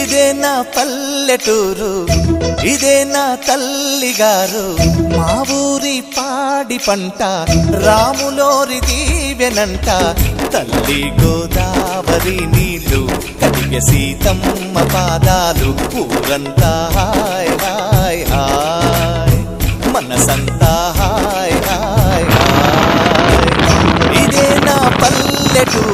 ఇదే నా పల్లెటూరు, ఇదే నా తల్లిగారు. మా ఊరి పాడి పంట రాములోరి దీవెనంట. తల్లి గోదావరి నీళ్ళు కడిగ సీతమ్మ పాదాలు. ఊరంతా హాయ్ హాయ్ హాయ్, మనసంతా హాయ్ హాయ్ హాయ్. ఇదే నా పల్లెటూరు,